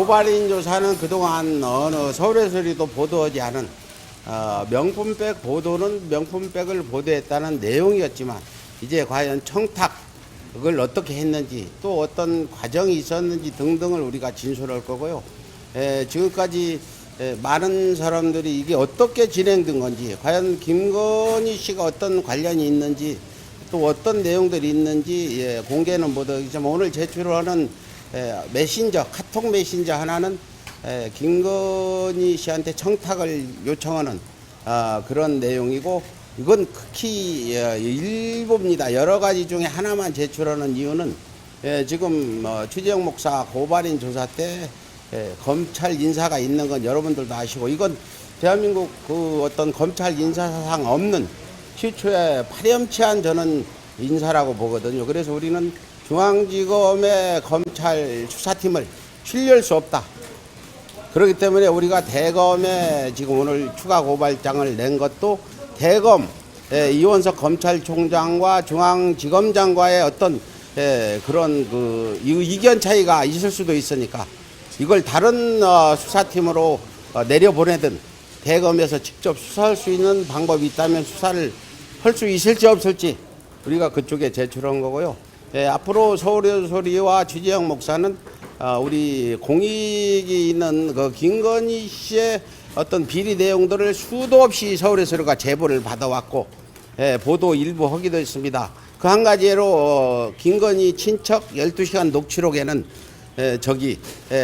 고발인 조사는 그동안 어느 서울에서도 보도하지 않은 명품백 보도는 명품백을 보도했다는 내용이었지만 이제 과연 청탁을 어떻게 했는지 또 어떤 과정이 있었는지 등등을 우리가 진술할 거고요. 지금까지 많은 사람들이 이게 어떻게 진행된 건지 과연 김건희 씨가 어떤 관련이 있는지 또 어떤 내용들이 있는지 공개는 못하겠지만 오늘 제출하는 메신저 카톡 메신저 하나는 김건희 씨한테 청탁을 요청하는 그런 내용이고 이건 극히 일부입니다. 여러 가지 중에 하나만 제출하는 이유는 지금 최재형 목사 고발인 조사 때 검찰 인사가 있는 건 여러분들도 아시고 이건 대한민국 그 어떤 검찰 인사상 없는 최초의 파렴치한 저는 인사라고 보거든요. 그래서 우리는 중앙지검의 검찰 수사팀을 신뢰할 수 없다. 그렇기 때문에 우리가 대검에 지금 오늘 추가 고발장을 낸 것도 대검 이원석 검찰총장과 중앙지검장과의 어떤 그런 그 의견 차이가 있을 수도 있으니까 이걸 다른 수사팀으로 내려보내든 대검에서 직접 수사할 수 있는 방법이 있다면 수사를 할 수 있을지 없을지 우리가 그쪽에 제출한 거고요. 앞으로 서울의 소리와 최재형 목사는 우리 공익이 있는 그 김건희 씨의 어떤 비리 내용들을 수도 없이 서울의 소리가 제보를 받아왔고 보도 일부 하기도 했습니다. 그 한 가지로 김건희 친척 12시간 녹취록에는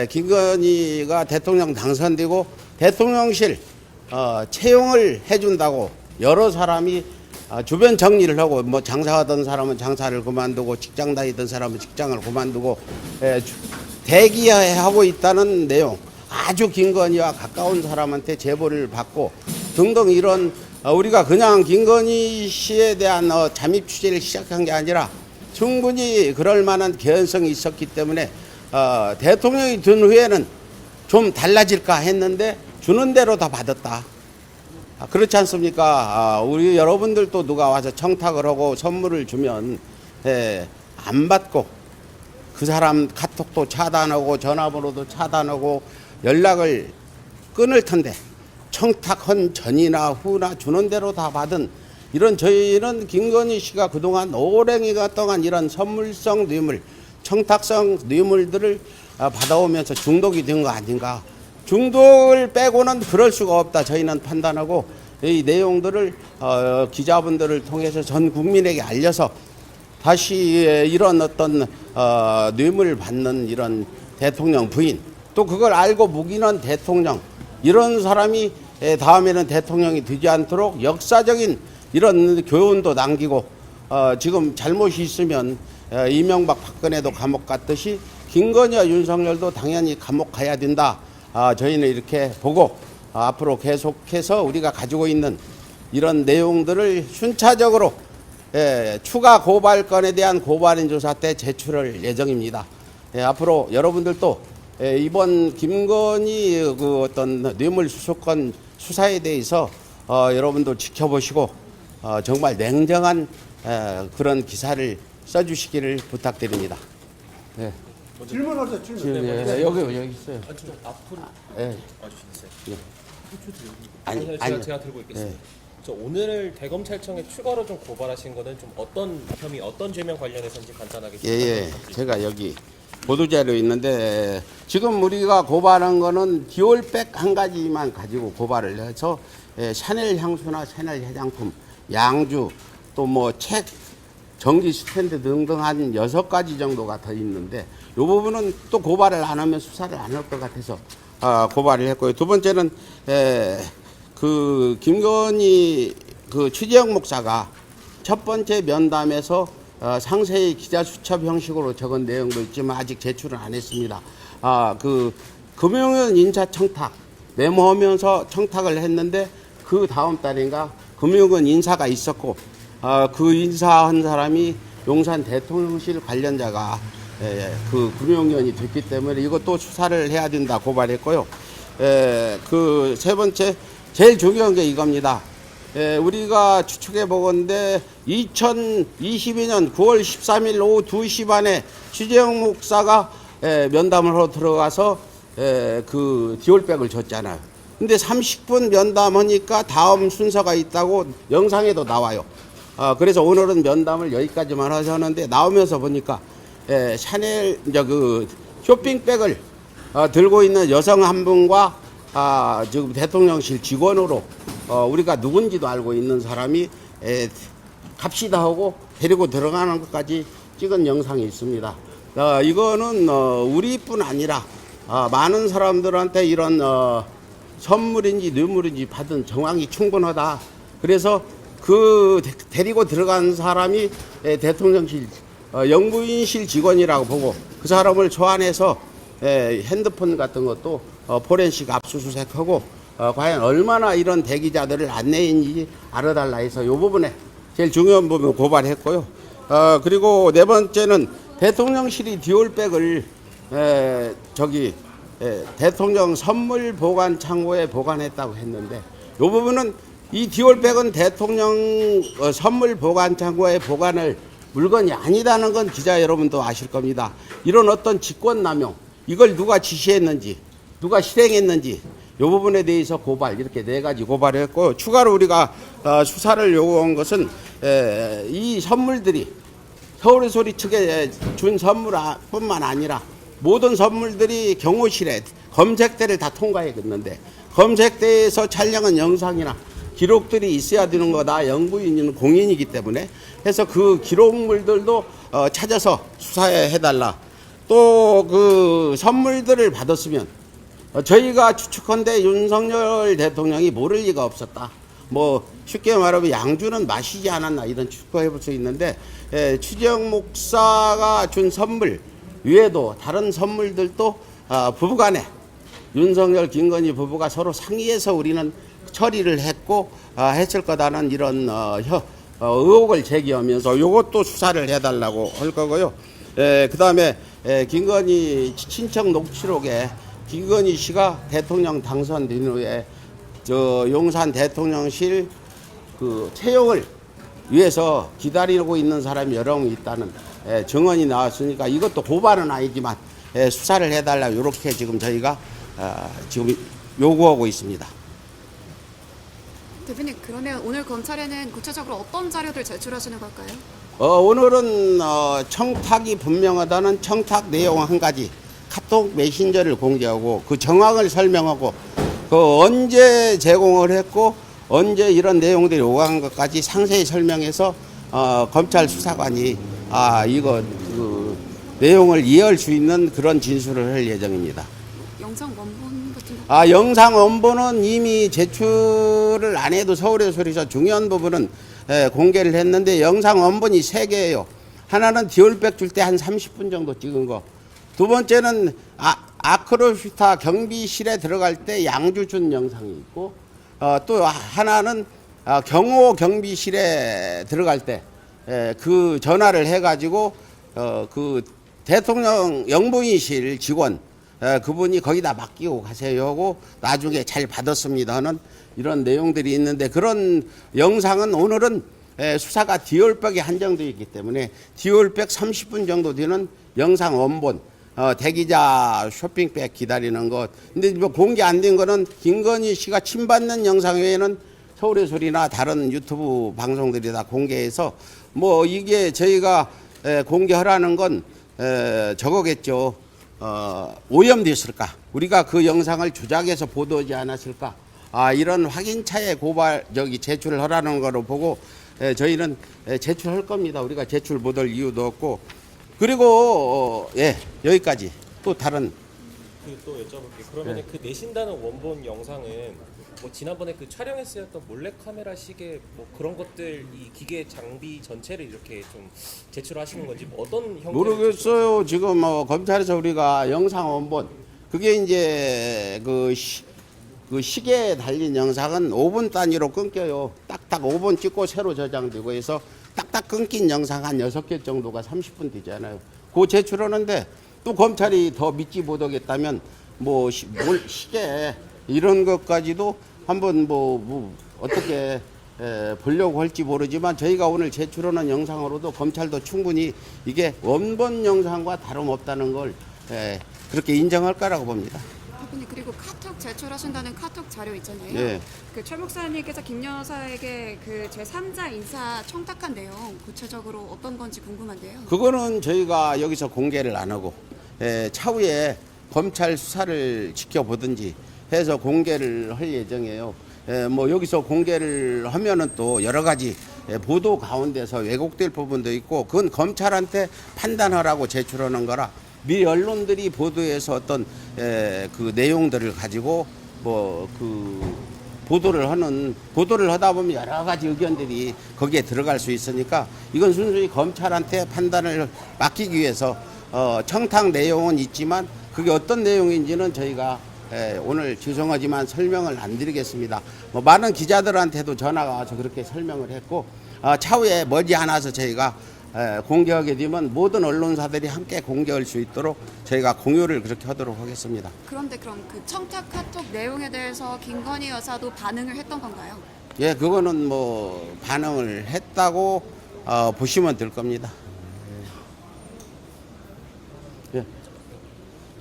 김건희가 대통령 당선되고 대통령실 채용을 해준다고 여러 사람이 주변 정리를 하고 뭐 장사하던 사람은 장사를 그만두고 직장 다니던 사람은 직장을 그만두고 대기하고 있다는 내용 아주 김건희와 가까운 사람한테 제보를 받고 등등 이런 우리가 그냥 김건희 씨에 대한 잠입 취재를 시작한 게 아니라 충분히 그럴 만한 개연성이 있었기 때문에 대통령이 든 후에는 좀 달라질까 했는데 주는 대로 다 받았다. 그렇지 않습니까? 우리 여러분들도 누가 와서 청탁을 하고 선물을 주면 안 받고 그 사람 카톡도 차단하고 전화번호도 차단하고 연락을 끊을 텐데 청탁한 전이나 후나 주는 대로 다 받은 이런 저희는 김건희 씨가 그동안 오랜 동안 이런 선물성 뇌물 청탁성 뇌물들을 받아오면서 중독이 된 거 아닌가. 중독을 빼고는 그럴 수가 없다. 저희는 판단하고 이 내용들을 기자분들을 통해서 전 국민에게 알려서 다시 이런 어떤 뇌물 받는 이런 대통령 부인 또 그걸 알고 묵인한 대통령 이런 사람이 다음에는 대통령이 되지 않도록 역사적인 이런 교훈도 남기고 지금 잘못이 있으면 이명박 박근혜도 감옥 갔듯이 김건희와 윤석열도 당연히 감옥 가야 된다. 저희는 이렇게 보고 앞으로 계속해서 우리가 가지고 있는 이런 내용들을 순차적으로 추가 고발건에 대한 고발인 조사 때 제출할 예정입니다. 앞으로 여러분들도 이번 김건희 그 어떤 뇌물 수수권 수사에 대해서 여러분도 지켜보시고 정말 냉정한 그런 기사를 써주시기를 부탁드립니다. 네. 질문하세요. 질문. 여기 있어요. 좀 앞으로 와주시겠어요? 아니, 제가 들고 있겠습니다. 저 오늘 대검찰청에 추가로 좀 고발하신 거는 좀 어떤 혐의, 어떤 죄명 관련해서인지 간단하게. 제가 여기 보도자료 있는데 지금 우리가 고발한 거는 디올백 한 가지만 가지고 고발을 해서 샤넬 향수나 샤넬 화장품, 양주, 또 뭐 책, 전기 스탠드 등등 한 6가지 정도가 더 있는데 이 부분은 또 고발을 안 하면 수사를 안 할 것 같아서 고발을 했고요. 두 번째는 그 김건희 그 최재형 목사가 첫 번째 면담에서 상세히 기자 수첩 형식으로 적은 내용도 있지만 아직 제출은 안 했습니다. 그 금융원 인사 청탁 메모하면서 청탁을 했는데 그 다음 달인가 금융원 인사가 있었고 그 인사한 사람이 용산 대통령실 관련자가 그 금융위원이 됐기 때문에 이것도 수사를 해야 된다 고발했고요. 그 세 번째 제일 중요한 게 이겁니다. 우리가 추측해 보건데 2022년 9월 13일 오후 2시 반에 최재형 목사가 면담을 하러 들어가서 그 디올백을 줬잖아요. 근데 30분 면담하니까 다음 순서가 있다고 영상에도 나와요. 그래서 오늘은 면담을 여기까지만 하셨는데 나오면서 보니까 샤넬 이제 그 쇼핑백을 들고 있는 여성 한 분과 지금 대통령실 직원으로 우리가 누군지도 알고 있는 사람이 갑시다 하고 데리고 들어가는 것까지 찍은 영상이 있습니다. 이거는 우리뿐 아니라 많은 사람들한테 이런 선물인지 뇌물인지 받은 정황이 충분하다. 그래서 그 데리고 들어간 사람이 대통령실 영부인실 직원이라고 보고 그 사람을 소환해서 핸드폰 같은 것도 포렌식 압수수색하고 과연 얼마나 이런 대기자들을 안내인지 알아달라 해서 이 부분에 제일 중요한 부분 고발했고요. 그리고 네 번째는 대통령실이 디올백을 대통령 선물 보관 창고에 보관했다고 했는데 이 부분은 이 디올백은 대통령 선물 보관 창고에 보관할 물건이 아니다는 건 기자 여러분도 아실 겁니다. 이런 어떤 직권남용, 이걸 누가 지시했는지, 누가 실행했는지 이 부분에 대해서 고발, 이렇게 네 가지 고발을 했고, 추가로 우리가 수사를 요구한 것은 이 선물들이 서울의 소리 측에 준 선물뿐만 아니라 모든 선물들이 경호실에 검색대를 다 통과했는데 검색대에서 촬영한 영상이나 기록들이 있어야 되는 거다. 영부인은 공인이기 때문에 해서 그 기록물들도 찾아서 수사해달라. 또 그 선물들을 받았으면 저희가 추측컨대 윤석열 대통령이 모를 리가 없었다. 뭐 쉽게 말하면 양주는 마시지 않았나 이런 추측해 볼 수 있는데 추정 목사가 준 선물 외에도 다른 선물들도 부부간에 윤석열 김건희 부부가 서로 상의해서 우리는 처리를 했고 했을 거다는 이런 의혹을 제기하면서 이것도 수사를 해달라고 할 거고요. 그 다음에 김건희 친척 녹취록에 김건희 씨가 대통령 당선된 후에 용산 대통령실 그 채용을 위해서 기다리고 있는 사람이 여러 명 있다는 증언이 나왔으니까 이것도 고발은 아니지만 수사를 해달라 이렇게 지금 저희가 지금 요구하고 있습니다. 대표님, 그러면 오늘 검찰에는 구체적으로 어떤 자료들 제출하시는 걸까요? 오늘은 청탁이 분명하다는 청탁 내용 한 가지 카톡 메신저를 공개하고 그 정황을 설명하고 그 언제 제공을 했고 언제 이런 내용들이 오간 것까지 상세히 설명해서 검찰 수사관이 이거 그 내용을 이해할 수 있는 그런 진술을 할 예정입니다. 영상 원본 같은 거? 영상 원본은 이미 제출을 안 해도 서울의 소리에서 중요한 부분은 공개를 했는데 영상 원본이 3개예요. 하나는 디올백 줄 때 한 30분 정도 찍은 거. 두 번째는 아크로스타 경비실에 들어갈 때 양주 준 영상이 있고 또 하나는 경호 경비실에 들어갈 때 그 전화를 해가지고 그 대통령 영부인실 직원 그분이 거기다 맡기고 가세요 하고 나중에 잘 받았습니다 하는 이런 내용들이 있는데 그런 영상은 오늘은 수사가 디올백에 한정되어 있기 때문에 디올백 30분 정도 되는 영상 원본 대기자 쇼핑백 기다리는 것. 근데 뭐 공개 안 된 거는 김건희 씨가 침받는 영상 외에는 서울의 소리나 다른 유튜브 방송들이 다 공개해서 뭐 이게 저희가 공개하라는 건 저거겠죠. 오염됐을까? 우리가 그 영상을 조작해서 보도하지 않았을까? 이런 확인차에 제출을 하라는 거로 보고 저희는 제출할 겁니다. 우리가 제출 못할 이유도 없고. 그리고 여기까지 또 다른 또 여쭤볼게요. 그러면 그 내신다는 원본 영상은 뭐 지난번에 그 촬영에 쓰였던 몰래카메라 시계 뭐 그런 것들 이 기계 장비 전체를 이렇게 좀 제출하시는 건지 뭐 어떤 형태로 모르겠어요. 지금 검찰에서 우리가 영상 원본 그게 이제 그 시계에 달린 영상은 5분 단위로 끊겨요. 딱딱 5분 찍고 새로 저장되고 해서 딱딱 끊긴 영상 한 6개 정도가 30분 되잖아요. 그거 제출하는데 또 검찰이 더 믿지 못하겠다면 뭐 시계 이런 것까지도 한번 뭐 어떻게 보려고 할지 모르지만 저희가 오늘 제출하는 영상으로도 검찰도 충분히 이게 원본 영상과 다름없다는 걸 그렇게 인정할 거라고 봅니다. 아니, 그리고 카톡 제출하신다는 카톡 자료 있잖아요. 예. 그 최 목사님께서 김 여사에게 그 제3자 인사 청탁한 내용 구체적으로 어떤 건지 궁금한데요. 그거는 저희가 여기서 공개를 안 하고 차후에 검찰 수사를 지켜보든지 해서 공개를 할 예정이에요. 뭐 여기서 공개를 하면은 또 여러 가지 보도 가운데서 왜곡될 부분도 있고 그건 검찰한테 판단하라고 제출하는 거라 미 언론들이 보도해서 어떤 그 내용들을 가지고 뭐 그 보도를 하다 보면 여러 가지 의견들이 거기에 들어갈 수 있으니까 이건 순수히 검찰한테 판단을 맡기기 위해서 청탁 내용은 있지만 그게 어떤 내용인지는 저희가 오늘 죄송하지만 설명을 안 드리겠습니다. 뭐 많은 기자들한테도 전화가 와서 그렇게 설명을 했고 차후에 머지않아서 저희가 공개하게 되면 모든 언론사들이 함께 공개할 수 있도록 저희가 공유를 그렇게 하도록 하겠습니다. 그런데 그럼 그 청탁 카톡 내용에 대해서 김건희 여사도 반응을 했던 건가요? 예, 그거는 뭐 반응을 했다고 보시면 될 겁니다. 예.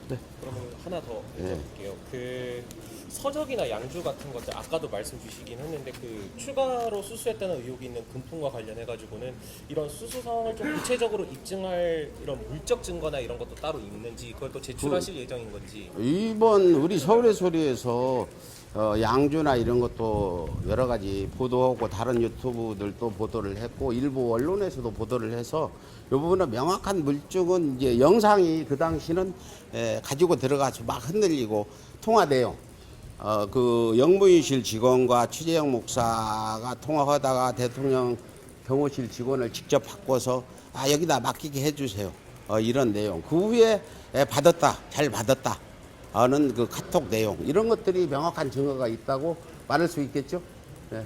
그러면 하나 더 예. 여쭤볼게요. 그 서적이나 양주 같은 것들 아까도 말씀 주시긴 했는데 그 추가로 수수했다는 의혹이 있는 금품과 관련해 가지고는 이런 수수 상황을 좀 구체적으로 입증할 이런 물적 증거나 이런 것도 따로 있는지 그걸 또 제출하실 예정인 건지. 이번 우리 서울의 소리에서 양주나 이런 것도 여러 가지 보도하고 다른 유튜브들도 보도를 했고 일부 언론에서도 보도를 해서 이 부분은 명확한 물증은 이제 영상이 그 당시는 가지고 들어가서 막 흔들리고 통화 내용 그 영무인실 직원과 취재영 목사가 통화하다가 대통령 경호실 직원을 직접 바꿔서 여기다 맡기게 해주세요. 이런 내용. 그 후에 받았다, 잘 받았다. 하는 그 카톡 내용 이런 것들이 명확한 증거가 있다고 말할 수 있겠죠. 네.